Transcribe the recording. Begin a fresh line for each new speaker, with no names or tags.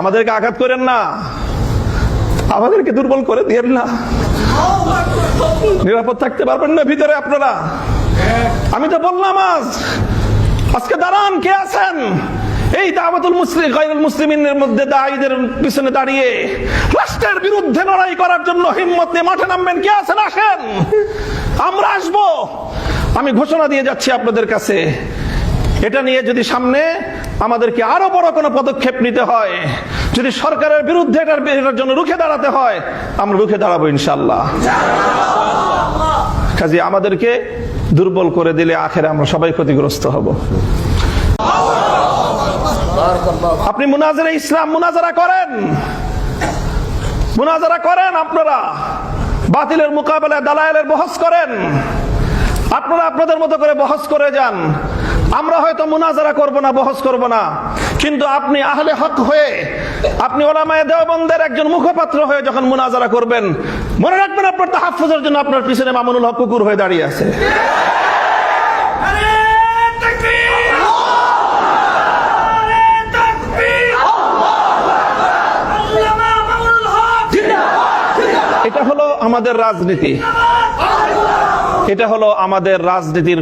আমাদেরকে আঘাত করেন না, আমাদেরকে দুর্বল করে দিয়েন না। নিরাপদ থাকতে পারবেন না ভিতরে আপনারা? আমি তো বললাম আজকে দাঁড়ান, কে আছেন এই দাওয়াতুল মুসলিম গায়রুল মুসলিমিনের মধ্যে দায়ীদের পিছনে দাঁড়িয়ে রাষ্ট্রের বিরুদ্ধে লড়াই করার জন্য হিম্মত নিয়ে মাঠে নামবেন? কে আছেন? আসেন, আমরা আসবো। আমি ঘোষণা দিয়ে যাচ্ছি আপনাদের কাছে, এটা নিয়ে যদি সামনে আমাদেরকে আরো বড় কোনো পদক্ষেপ নিতে হয়, যদি সরকারের বিরুদ্ধে এটার জন্য রুখে দাঁড়াতে হয়, আমরা রুখে দাঁড়াবো ইনশাআল্লাহ। কাজে আমাদেরকে দুর্বল করে দিলে আখেরে আমরা সবাই ক্ষতিগ্রস্ত হব। আপনি মুনাজারা ইসলাম মুনাজারা করেন, আপনারা বাতিলের মোকাবেলায় দালায়েলের বহস করেন, আপনারা আপনাদের মতো করে বহস করে যান। আমরা হয়তো মুনাজারা করব না, বহস করব না, কিন্তু আপনি আহলে হক হয়ে, আপনি উলামায়ে দেওবন্দের একজন মুখপাত্র হয়ে যখন মুনাজারা করবেন, মনে রাখবেন আপনার তাহাফুজের জন্য আপনার পিছনে মামুনুল হক কুকুর হয়ে দাঁড়িয়ে আছে। এটা হলো আমাদের রাজনীতি, এটা হলো আমাদের রাজনীতির